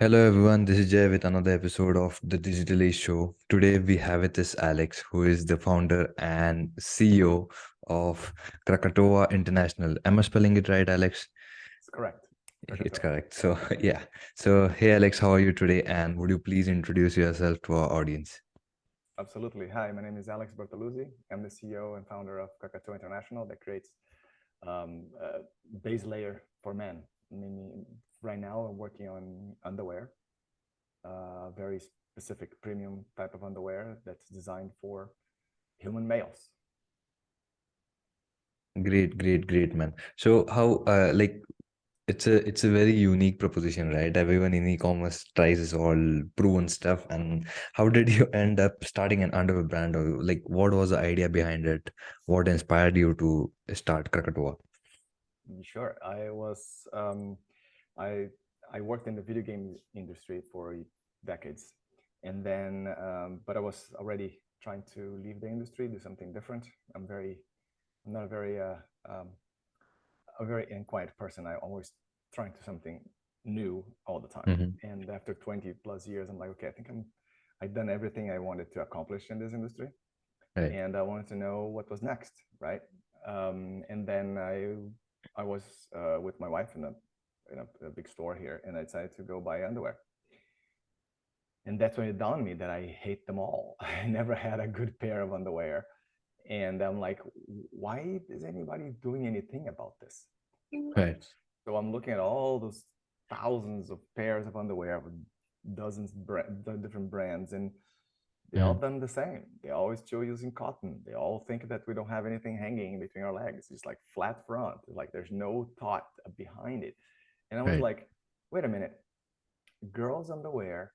Hello everyone, this is Jay with another episode of the Digital Age Show. Today we have with us Alex, who is the founder and CEO of Krakatoa International. Am I spelling it right, Alex? It's correct. It's Krakatoa. correct. So yeah. So hey Alex, how are you today? And would you please introduce yourself to our audience? Absolutely. Hi, my name is Alex Bortoluzzi. I'm the CEO and founder of Krakatoa International that creates a base layer for men. Meaning, right now I'm working on underwear, very specific premium type of underwear that's designed for human males. Great, man. So how it's a very unique proposition, right? Everyone in e-commerce tries this all proven stuff. And how did you end up starting an underwear brand? Or like, what was the idea behind it? What inspired you to start Krakatoa? Sure. I I worked in the video game industry for decades, and then but I was already trying to leave the industry, do something different. I'm not um, a very quiet person. I always trying to something new all the time. Hmm. And after 20 plus years, I'm like, okay, I think I've done everything I wanted to accomplish in this industry, Right. and I wanted to know what was next, right? And then I was with my wife in a big store here, and I decided to go buy underwear. And that's when it dawned on me that I hate them all. I never had a good pair of underwear, and I'm like, why is anybody doing anything about this? Right. So I'm looking at all those thousands of pairs of underwear with different brands, and they all Mhm. done the same. They always still using cotton. They all think that we don't have anything hanging between our legs. It's like flat front. Like there's no thought behind it. And I was Right. like, wait a minute. Girls' underwear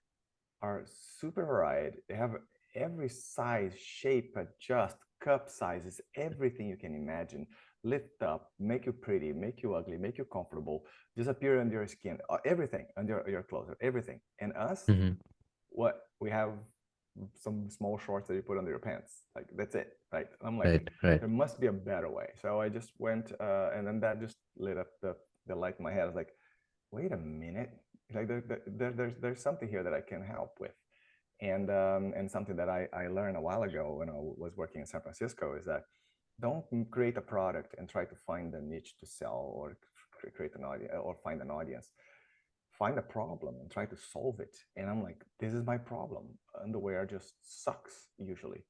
are super varied. They have every size, shape, adjust, cup sizes, everything you can imagine. Lift up, make you pretty, make you ugly, make you comfortable, disappear under your skin, everything under your clothes, everything. And us, Hmm. what we have some small shorts that you put under your pants. Like that's it, right? I'm like, Right. Right. there must be a better way. So I just went, and then that just lit up the light in my head. I was like, wait a minute, like there's something here that I can help with. And something that I learned a while ago when I was working in San Francisco is that don't create a product and try to find a niche to sell or create an audience or find an audience. Find a problem and try to solve it. And I'm like, this is my problem. Underwear just sucks usually,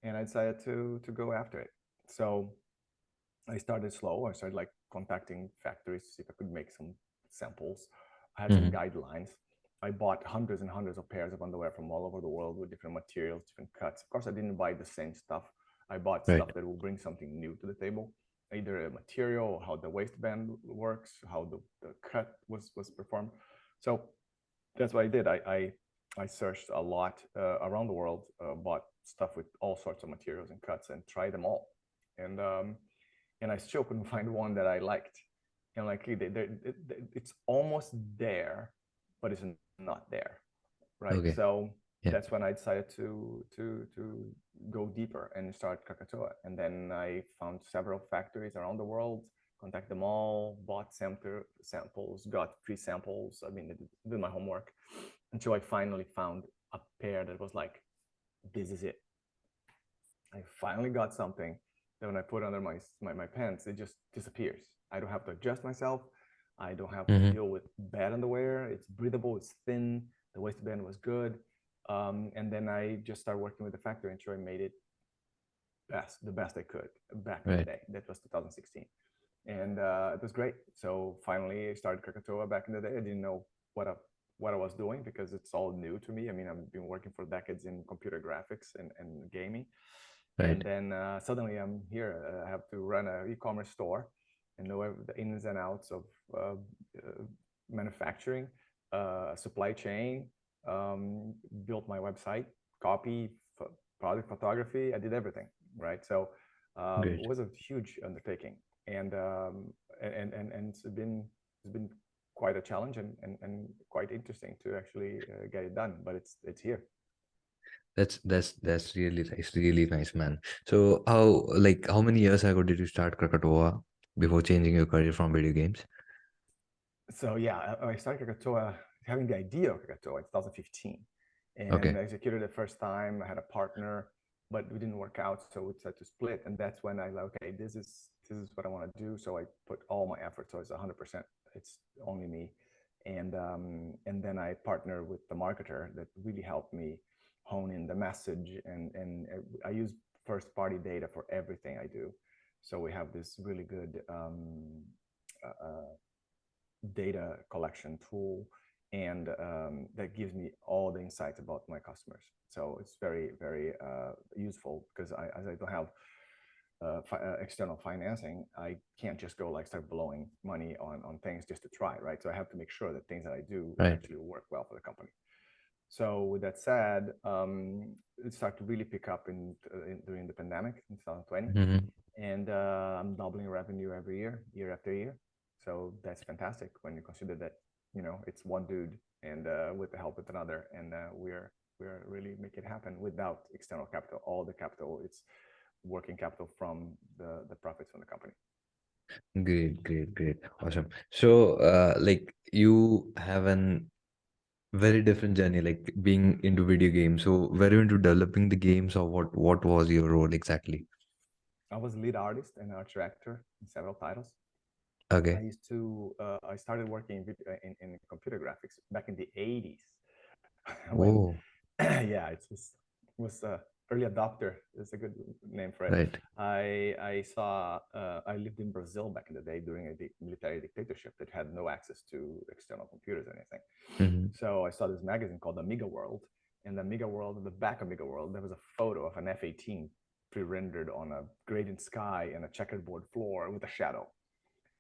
and I decided to go after it. So I started slow. I started like contacting factories to see if I could make some samples. I had some Hmm. guidelines. I bought hundreds and hundreds of pairs of underwear from all over the world with different materials, different cuts. Of course, I didn't buy the same stuff. I bought Right. stuff that will bring something new to the table, either a material, how the waistband works, how the cut was performed. So that's what I did. I searched a lot around the world, bought stuff with all sorts of materials and cuts, and tried them all. And I still couldn't find one that I liked. And like it's almost there, but it's not there, right? Okay. So Yeah. that's when I decided to go deeper and start Krakatoa. And then I found several factories around the world, contact them all, bought samples, got free samples. I mean, I did my homework until I finally found a pair that was like, this is it. I finally got something that when I put under my pants, it just disappears. I don't have to adjust myself. I don't have to Hmm. deal with bad underwear. It's breathable. It's thin. The waistband was good. And then I just started working with the factory until I made it the best I could back in the Right. day. That was 2016. And it was great. So finally, I started Krakatoa back in the day. I didn't know what I, what I was doing because it's all new to me. I mean, I've been working for decades in computer graphics and gaming, Right. and then suddenly I'm here. I have to run an e-commerce store and know the ins and outs of manufacturing, supply chain, built my website, copy, product photography. I did everything, right? So it Great. was a huge undertaking, and it's been quite a challenge and quite interesting to actually get it done. But it's here. That's really nice, man. So how many years ago did you start Krakatoa before changing your career from video games? So yeah, I started Krakatoa having the idea of Krakatoa in 2015, and Okay. I executed the first time. I had a partner, but we didn't work out, so we decided to split. And that's when I like, okay, this is what I want to do. So I put all my effort. So it's 100%. It's only me, and then I partner with the marketer that really helped me hone in the message, and I use first party data for everything I do. So we have this really good data collection tool, and that gives me all the insights about my customers. So it's very, very useful, because as I don't have external financing, I can't just go like start blowing money on things just to try, right? So I have to make sure that things that I do Right. actually work well for the company. So with that said, it started to really pick up during the pandemic in 2020, Hmm. and I'm doubling revenue every year, year after year. So that's fantastic when you consider that, it's one dude, and with the help of another, and we're really making it happen without external capital. All the capital, it's working capital from the profits from the company. Great, great, great. Awesome. So, like you have an very different journey, like being into video games. So, were you into developing the games, or what was your role exactly? I was lead artist and art director in several titles. Okay. I started working in computer graphics back in the 80s when, Oh, yeah, was early adopter. It's a good name for it. right. I lived in Brazil back in the day during a military dictatorship that had no access to external computers or anything. Hmm. So I saw this magazine called Amiga World, and the Amiga World, at the back of Amiga World, there was a photo of an F-18 pre-rendered on a gradient sky and a checkerboard floor with a shadow.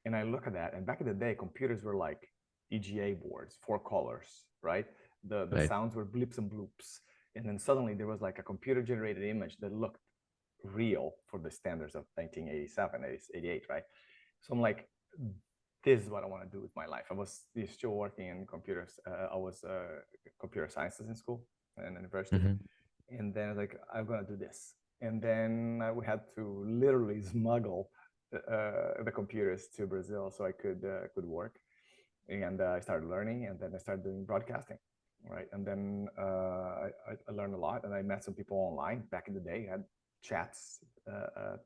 And I look at that, and back in the day, computers were like EGA boards, 4 colors, right? The Right. sounds were blips and bloops. And then suddenly there was like a computer generated image that looked real for the standards of 1987, 88, right? So I'm like, this is what I want to do with my life. I was still working in computers. I was computer sciences in school and university. Hmm. And then I was like, I'm going to do this. And then we had to literally smuggle the computers to Brazil so I could work. And I started learning, and then I started doing broadcasting, right? And then I learned a lot, and I met some people online. Back in the day, I had chats,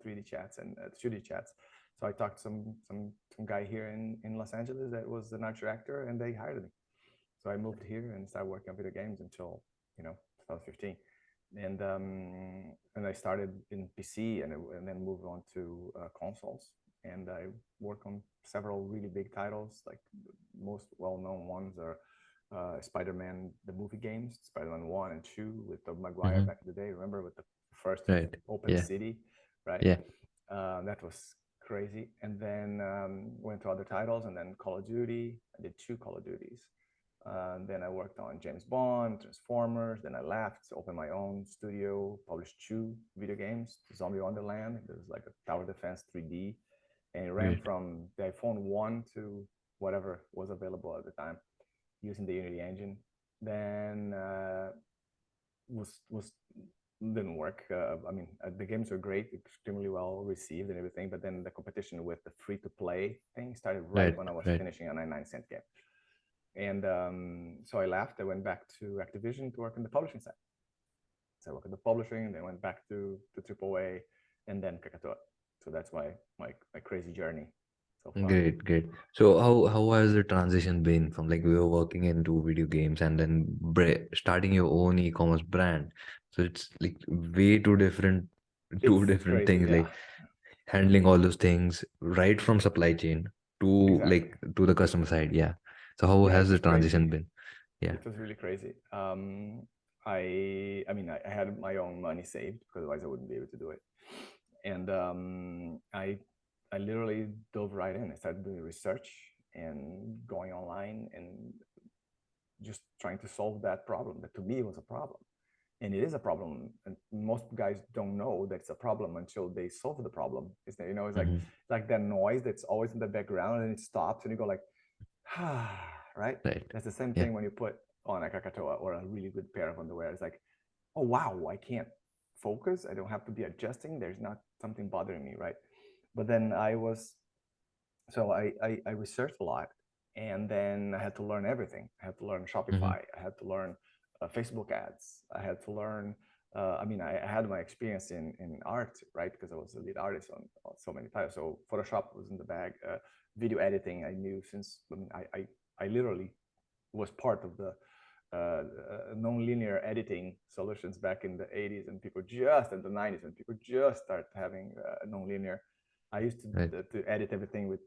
3D chats and 2D chats. So I talked to some guy here in Los Angeles that was an art director, and they hired me. So I moved here and started working on video games until 2015, and I started in PC, and then moved on to consoles, and I work on several really big titles. Like most well-known ones are Spider-Man, the movie games, Spider-Man 1 and 2 with Tobey Maguire Hmm. back in the day. Remember, with the first Right. open Yeah. city, right? Yeah. That was crazy. And then went to other titles, and then Call of Duty. I did 2 Call of Duties. Then I worked on James Bond, Transformers. Then I left, opened my own studio, published 2 video games, Zombie Wonderland. It was like a tower defense 3D, and it ran Great. from the iPhone 1 to whatever was available at the time, using the Unity engine. Then was didn't work. I mean, the games were great, extremely well received and everything, but then the competition with the free to play thing started right Right. when I was Right. finishing a 99-cent game. And so I left. I went back to Activision to work on the publishing side. So I worked at the publishing, then went back to AAA, and then Krakatoa. So that's my crazy journey so far. Great, great. So how has the transition been from like we were working into video games and then starting your own e-commerce brand? So it's like way too different, two It's different crazy, things, yeah, like handling all those things right from supply chain to exactly. like to the customer side. Yeah. So how Yeah, it has the was crazy. transition been? Yeah. It was really crazy. I mean, I had my own money saved because otherwise I wouldn't be able to do it. And I literally dove right in. I started doing research and going online and just trying to solve that problem that to me was a problem. And it is a problem, and most guys don't know that it's a problem until they solve the problem. It's, it's Hmm. like that noise that's always in the background, and it stops, and you go like, ah, right? Right. That's the same Yeah. thing when you put on a Krakatoa or a really good pair of underwear. It's like, oh wow, I can't focus. I don't have to be adjusting. There's not something bothering me, right? But then I researched a lot, And then I had to learn everything. I had to learn Shopify. I had to learn Facebook ads. I had to learn. I had my experience in art, right? Because I was the lead artist on so many titles. So Photoshop was in the bag. Video editing, I knew since I literally was part of the non-linear editing solutions back in the 80s, and people just in the 90s, and people just started having non-linear. I used Right. to edit everything with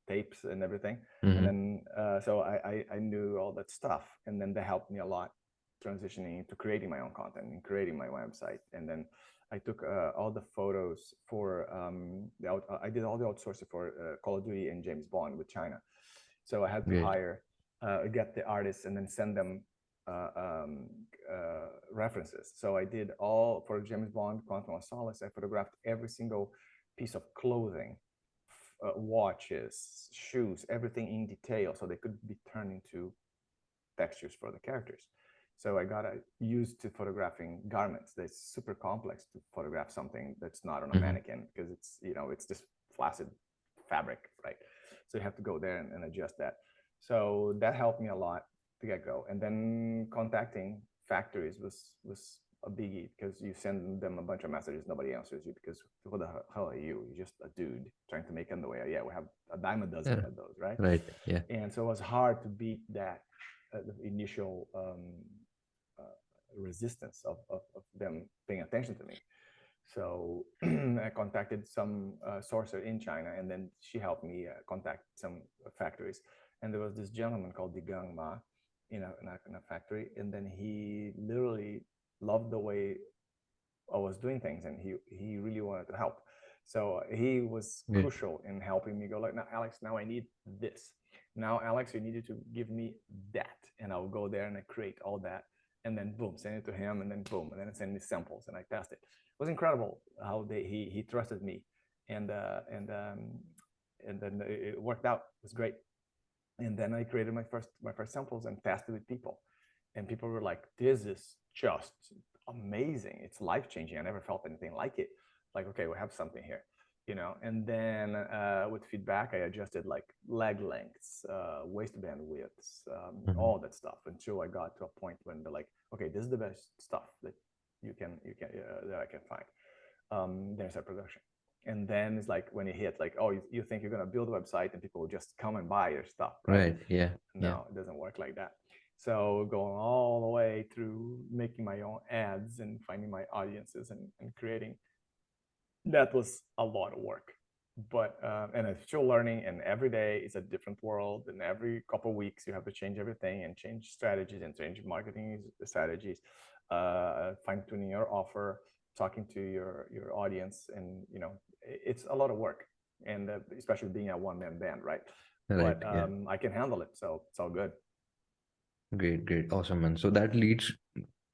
tapes and everything. And then so I knew all that stuff, and then that helped me a lot transitioning into creating my own content and creating my website. And then I took all the photos for I did all the outsourcing for Call of Duty and James Bond with China. So I had to Great. hire, get the artists and then send them uh, um, references. So I did all for James Bond, Quantum of Solace. I photographed every single piece of clothing, watches, shoes, everything in detail, so they could be turned into textures for the characters. So I got used to photographing garments. That's super complex to photograph something that's not on a mannequin, because it's it's just flaccid fabric, right? So you have to go there and adjust that. So that helped me a lot to get go. And then contacting factories was a biggie, because you send them a bunch of messages, nobody answers you, because who the hell are you? You're just a dude trying to make underwear. Yeah, we have a dime a dozen of those, right? Right. Yeah. And so it was hard to beat that the initial resistance of them paying attention to me. So I contacted some sourcer in China, and then she helped me contact some factories. And there was this gentleman called Digang Ma in a factory, and then he literally loved the way I was doing things, and he really wanted to help. So he was Great. crucial in helping me go like, now Alex, now I need this. Now Alex, you needed to give me that, and I'll go there and I create all that, and then boom, send it to him, and then boom, and then send me samples and I test it. It was incredible how he trusted me, and then it worked out. It was great. And then I created my first samples and tested with people, and people were like, "This is just amazing! It's life changing. I never felt anything like it." Like, okay, we have something here, And then with feedback, I adjusted like leg lengths, waistband widths, all that stuff, until I got to a point when they're like, "Okay, this is the best stuff that that I can find." Then I start production. And then it's like when you hit like, oh, you think you're going to build a website and people will just come and buy your stuff, right? Right. Yeah. Yeah. No, it doesn't work like that. So going all the way through making my own ads and finding my audiences and creating, that was a lot of work. But and I'm still learning, and every day is a different world, and every couple of weeks you have to change everything and change strategies and change marketing strategies, fine-tuning your offer, talking to your audience, and it's a lot of work, and especially being a one-man band, right? Right. But Yeah. I can handle it, so it's all good. Great. Great. Awesome, man. So that leads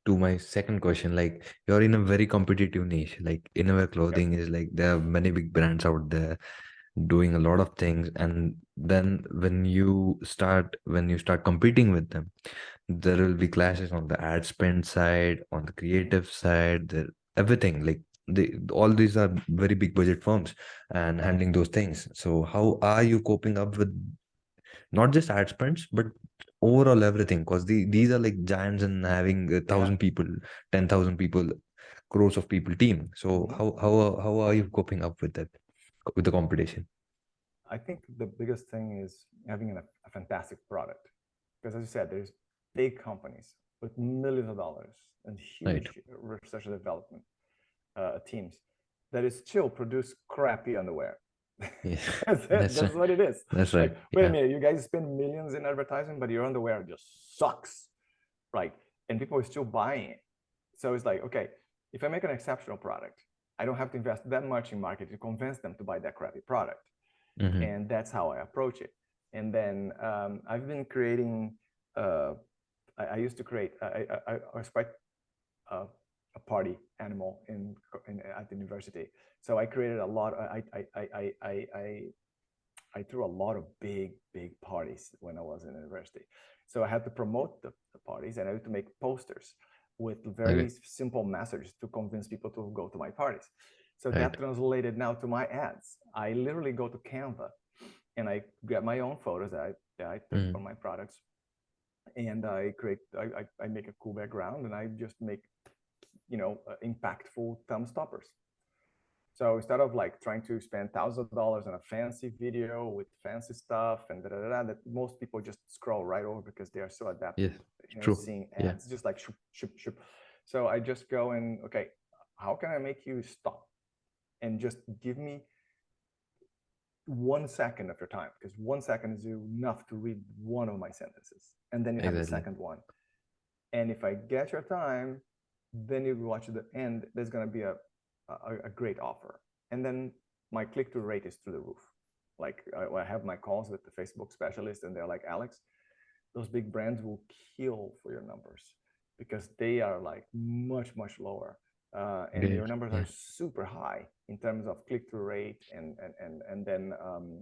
to my second question. Like, you're in a very competitive niche. Like, innerwear Yep. clothing is like there are many big brands out there doing a lot of things, and then when you start competing with them, there will be clashes on the ad spend side, on the creative side, everything. Like, all these are very big budget firms and handling those things. So how are you coping up with not just ad spends, but overall everything? Because these are like giants and having a Yeah. thousand people, 10,000 people, crores of people team. So how are you coping up with that, with the competition? I think the biggest thing is having a fantastic product, because as you said, there's big companies with millions of dollars and Right. huge research and development teams that is still produce crappy underwear. Yeah. That's it. That's That's right. what it is. That's Like, right. wait a Yeah. minute, you guys spend millions in advertising, but your underwear just sucks, right? And people are still buying it. So it's like, okay, if I make an exceptional product, I don't have to invest that much in marketing to convince them to buy that crappy product. Hmm. And that's how I approach it. And then I've been creating. I used to create. I was quite a party animal at the university, so I created a lot. I threw a lot of big parties when I was in university. So I had to promote the parties, and I had to make posters with very Okay. simple messages to convince people to go to my parties. So Right. that translated now to my ads. I literally go to Canva and I grab my own photos that I took for my products, and I make a cool background, and I just make, impactful thumb stoppers. So instead of like trying to spend thousands of dollars on a fancy video with fancy stuff and that most people just scroll right over because they are so adapted, Yes, true. seeing Yeah, ads just like shoop, shoop, shoop. So I just go and, okay, how can I make you stop and just give me 1 second of your time? Because 1 second is enough to read one of my sentences, and then you have the exactly. second one. And if I get your time, then you watch the end. There's going to be a great offer, and then my click-through rate is through the roof. Like I have my calls with the Facebook specialist, and they're like, Alex, those big brands will kill for your numbers because they are like much lower, and your Great. numbers Yeah. are super high in terms of click-through rate and then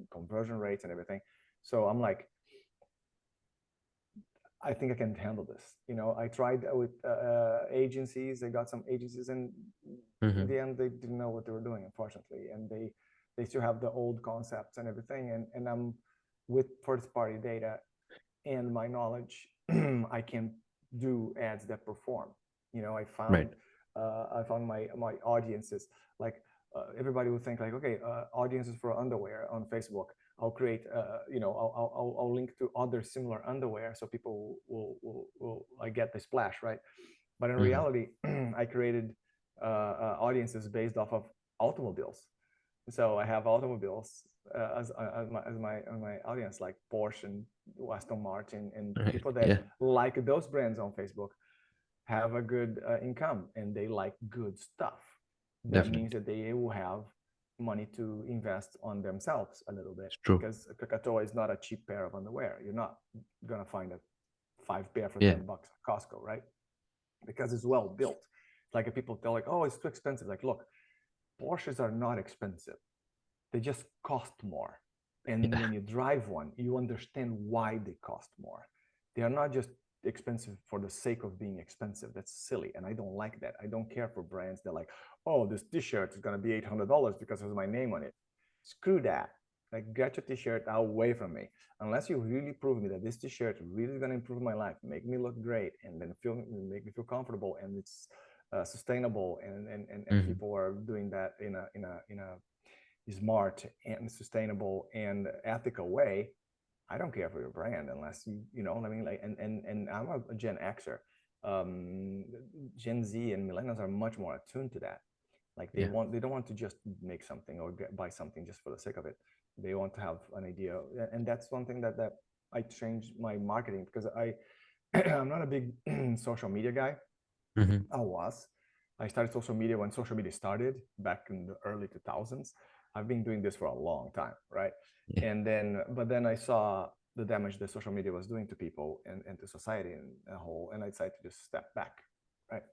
conversion rates and everything. So I'm like, I think I can handle this. I tried with agencies. I got some agencies, and in the end, they didn't know what they were doing, unfortunately, and they still have the old concepts and everything. And I'm with first-party data and my knowledge, I can do ads that perform. I Right. found my audiences. Like everybody would think like, okay, audiences for underwear on Facebook. I'll create, I'll link to other similar underwear so people will I get the splash, right? But in reality, I created audiences based off of automobiles. So I have automobiles as my audience, like Porsche and Aston Martin, and Right. people Yeah, that like those brands on Facebook have a good income, and they like good stuff. That means definitely. that they will have money to invest on themselves a little bit, It's true. because Krakatoa is not a cheap pair of underwear. You're not gonna find a 5 pair for Yeah. $10 at Costco, right? Because it's well built. Like people tell like, oh, it's too expensive. Like, look, Porsches are not expensive. They just cost more. And Yeah. when you drive one, you understand why they cost more. They are not just expensive for the sake of being expensive. That's silly. And I don't like that. I don't care for brands that like, oh, this t-shirt is going to be $800 because there's my name on it. Screw that. Like, get your t-shirt away from me. Unless you really prove me that this t-shirt is really going to improve my life, make me look great, and then make me feel comfortable, and it's sustainable, and people are doing that in a smart and sustainable and ethical way. I don't care for your brand unless you know what I mean. Like, and I'm a Gen Xer. Gen Z and millennials are much more attuned to that. Like they Yeah. don't want to just make something or buy something just for the sake of it. They want to have an idea, and that's one thing that I changed my marketing, because I'm not a big social media guy. I was. I started social media when social media started back in the early 2000s. I've been doing this for a long time, right? Yeah. But then I saw the damage that social media was doing to people and to society in a whole, and I decided to just step back, right?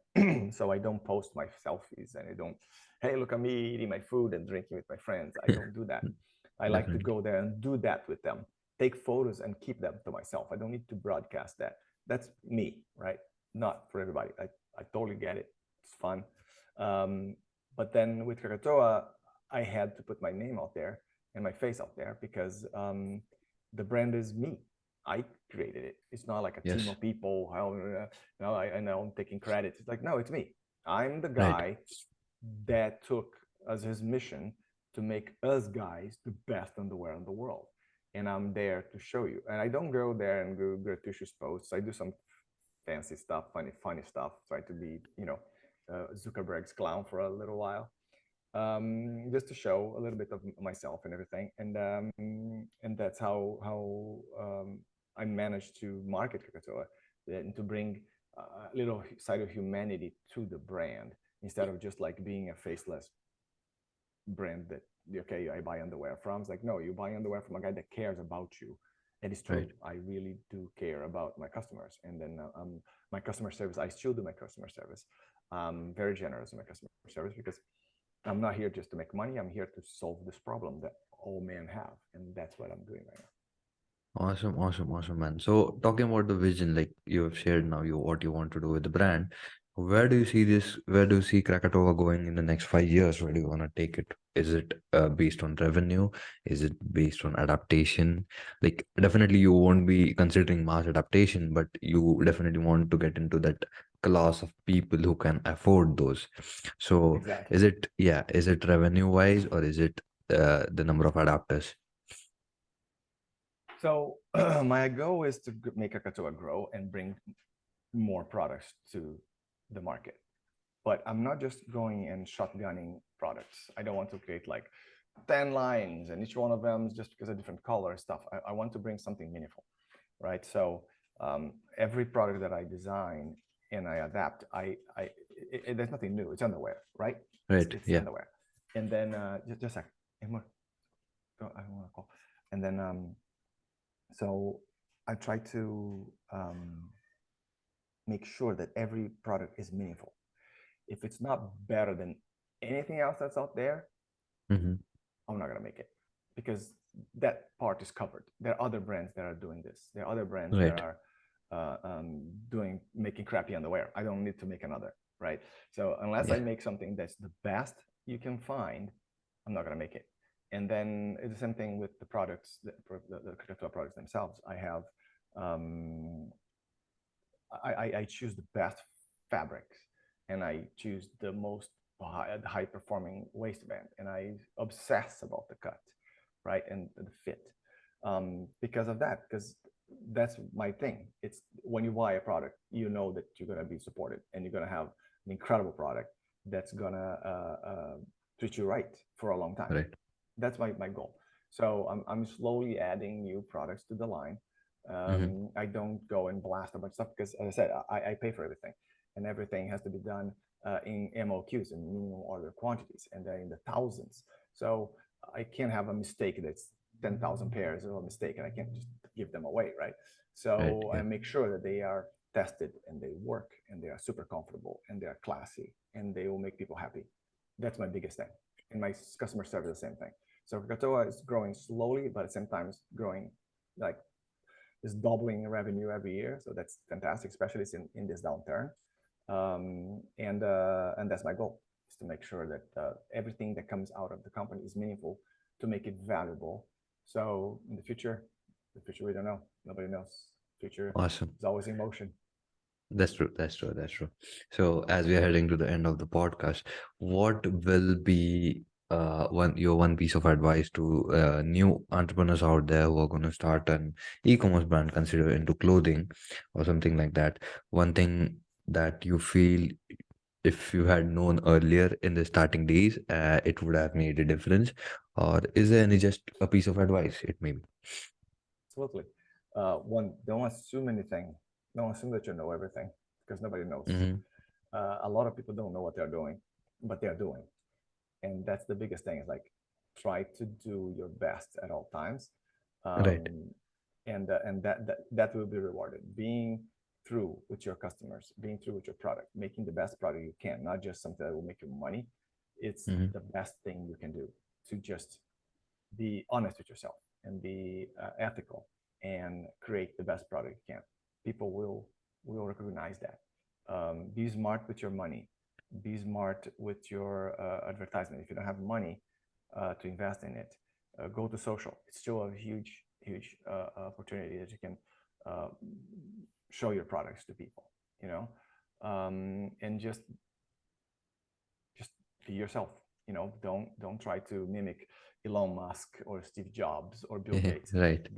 So I don't post my selfies, and I don't, hey, look at me eating my food and drinking with my friends. I don't do that. I like to Definitely. go there and do that with them, take photos and keep them to myself. I don't need to broadcast that. That's me, right? Not for everybody. I totally get it. It's fun. But then with Krakatoa, I had to put my name out there and my face out there, because the brand is me. I created it. It's not like a team Yes. of people. I know I'm taking credit. It's like, no, it's me. I'm the Right. guy that took as his mission to make us guys the best underwear in the world. And I'm there to show you. And I don't go there and do gratuitous posts. I do some fancy stuff, funny stuff. Try to be, Zuckerberg's clown for a little while, just to show a little bit of myself and everything. And that's how I managed to market Krakatoa, and to bring a little side of humanity to the brand, instead of just like being a faceless brand that, okay, I buy underwear from. It's like, no, you buy underwear from a guy that cares about you. And it's true. Right. I really do care about my customers. And then my customer service, I still do my customer service. I'm very generous in my customer service, because I'm not here just to make money. I'm here to solve this problem that all men have. And that's what I'm doing right now. Awesome, man. So talking about the vision, like you have shared now, what you want to do with the brand. Where do you see this? Where do you see Krakatoa going in the next 5 years? Where do you want to take it? Is it based on revenue? Is it based on adaptation? Like, definitely you won't be considering mass adaptation, but you definitely want to get into that class of people who can afford those. So, Exactly. is it, yeah, is it revenue wise, or is it the number of adapters? So my goal is to make Krakatoa grow and bring more products to the market. But I'm not just going and shotgunning products. I don't want to create like 10 lines and each one of them is just because of different color and stuff. I want to bring something meaningful, right? So every product that I design and I adapt, there's nothing new. It's underwear, right? Right. It's Yeah. underwear. And then just a sec. I don't want to call. And then so I try to make sure that every product is meaningful. If it's not better than anything else that's out there, Mm-hmm. I'm not gonna make it because that part is covered. There are other brands that are doing this. There are other brands that Right. are making crappy underwear. I don't need to make another, right? So unless I Yeah. make something that's the best you can find, I'm not gonna make it. And then it's the same thing with the products, the Krakatoa products themselves. Um, I choose the best fabrics and I choose the most high performing waistband and I obsess about the cut, right, and the fit because of that, because that's my thing. It's when you buy a product, you know that you're going to be supported and you're going to have an incredible product that's going to treat you right for a long time. Right. That's my goal. So I'm slowly adding new products to the line. Mm-hmm. I don't go and blast a bunch of stuff because, as I said, I pay for everything, and everything has to be done in MOQs and minimum order quantities, and they're in the thousands. So I can't have a mistake that's 10,000 pairs of a mistake, and I can't just give them away, right? Right. So I Yeah. make sure that they are tested and they work and they are super comfortable and they are classy and they will make people happy. That's my biggest thing. And my customer service, the same thing. So Krakatoa is growing slowly, but at the same time, it's growing like is doubling revenue every year. So that's fantastic, especially in this downturn. And that's my goal, is to make sure that everything that comes out of the company is meaningful, to make it valuable. So in the future we don't know. Nobody knows. Future Awesome. is always in motion. That's true. That's true. That's true. So, as we are heading to the end of the podcast, what will be one piece of advice to new entrepreneurs out there who are going to start an e-commerce brand, consider into clothing or something like that? One thing that you feel, if you had known earlier in the starting days, it would have made a difference, or is there any just a piece of advice? It may be. Absolutely. One, don't assume anything. Don't assume that you know everything, because nobody knows. Mm-hmm. A lot of people don't know what they're doing, but they're doing. And that's the biggest thing, is like, try to do your best at all times. Right. Um, and that will be rewarded. Being through with your customers, being through with your product, making the best product you can, not just something that will make you money. It's Mm-hmm. the best thing you can do, to just be honest with yourself and be ethical and create the best product you can. People will recognize that. Be smart with your money. Be smart with your advertisement. If you don't have money to invest in it, go to social. It's still a huge opportunity that you can uh, show your products to people. You know, and just be yourself. You know, don't try to mimic Elon Musk or Steve Jobs or Bill Yeah. Gates. Right. Yeah.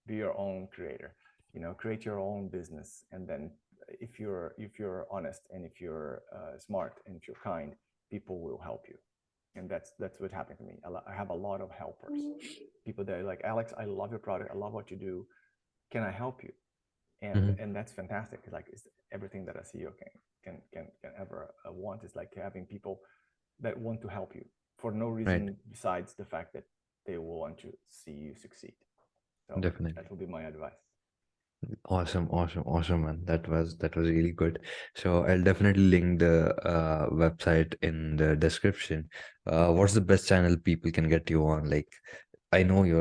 Be your own creator. You know, create your own business, and then if you're honest and if you're smart and if you're kind, people will help you. And that's what happened to me. I have a lot of helpers, people that are like, Alex, I love your product, I love what you do. Can I help you? Mm-hmm. And that's fantastic. Like, it's everything that a CEO can ever want, is like having people that want to help you for no Right. reason besides the fact that they will want to see you succeed. So Definitely. that will be my advice. Awesome, awesome, awesome, man. That was really good. So I'll definitely link the website in the description. What's the best channel people can get you on? Like, I know you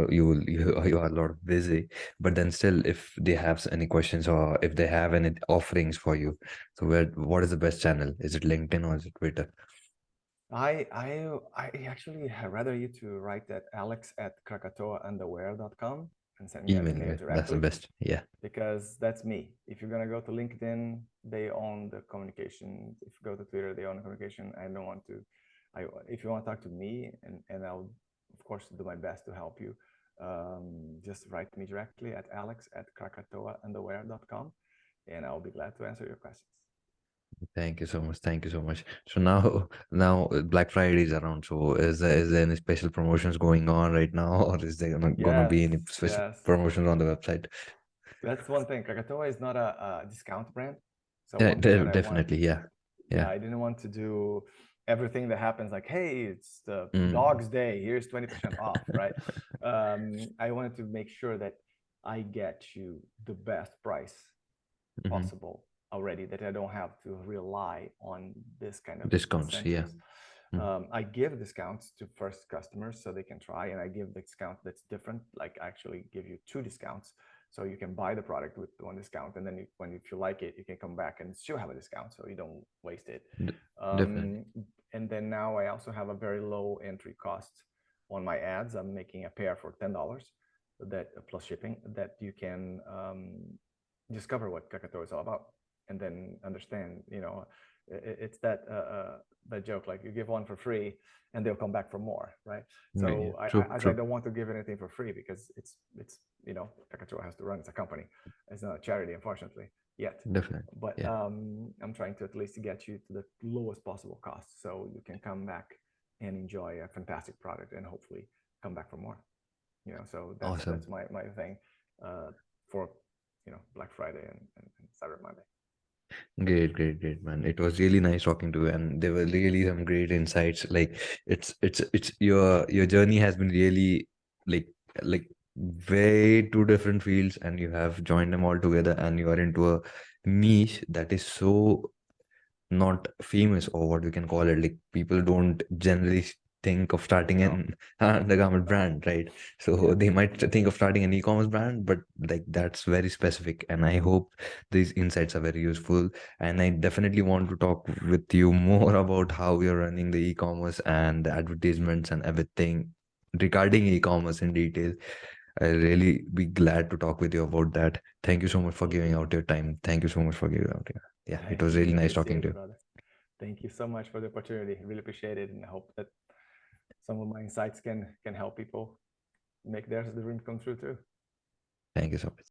are a lot busy, but then still, if they have any questions or if they have any offerings for you, so what is the best channel? Is it LinkedIn or is it Twitter? I actually had rather you to write that Alex at krakatoaunderwear.com and send me an Email email me. That's the directly, best. Yeah. because that's me. If you're gonna go to LinkedIn, they own the communication. If you go to Twitter, they own the communication. I don't want to. If you want to talk to me, and I'll of course do my best to help you. Just write me directly at Alex at krakatoaunderwear.com, and I'll be glad to answer your questions. Thank you so much. Thank you so much. So now Black Friday is around. So is there any special promotions going on right now, or is there gonna Yes, be any special yes. promotions on the website? That's one thing. Krakatoa is not a discount brand. So Yeah, one thing that I wanted, definitely. Yeah. yeah, Yeah. I didn't want to do everything that happens like, hey, it's the Mm. dog's day, here's 20% off, right? I wanted to make sure that I get you the best price Hmm. possible already, that I don't have to rely on this kind of Discounts. Yeah. incentives. Mm. I give discounts to first customers so they can try, and I give the discount that's different. Like I actually give you two discounts, so you can buy the product with one discount, and then if you like it, you can come back and still have a discount, so you don't waste it. D Definitely. Um, and then now I also have a very low entry cost on my ads. I'm making a pair for $10 that plus shipping, that you can discover what Krakatoa is all about, and then understand. It's that joke, like you give one for free and they'll come back for more, right? Yeah. So True. as I True. don't want to give anything for free, because it's Krakatoa has to run. It's a company. It's not a charity, unfortunately, yet. Definitely. But Yeah. I'm trying to at least get you to the lowest possible cost, so you can come back and enjoy a fantastic product, and hopefully come back for more. So Awesome. that's my thing for Black Friday and Cyber Monday. Great, great, great, man. It was really nice talking to you, and there were really some great insights. Like it's your journey has been really like like way two different fields, and you have joined them all together, and you are into a niche that is so not famous, or what we can call it. Like people don't generally think of starting No, an undergarment no, brand, right? So yeah, they might think of starting an e-commerce brand, but like that's very specific. And I hope these insights are very useful. And I definitely want to talk with you more about how you're running the e-commerce and the advertisements and everything regarding e-commerce in detail. I'll really be glad to talk with you about that. Thank you so much for me giving too. out your time. Thank you so much for giving out your, yeah, it was really Thank nice you, talking same, to you. brother. Thank you so much for the opportunity. Really appreciate it, and I hope that some of my insights can help people make their dream come true too. Thank you so much.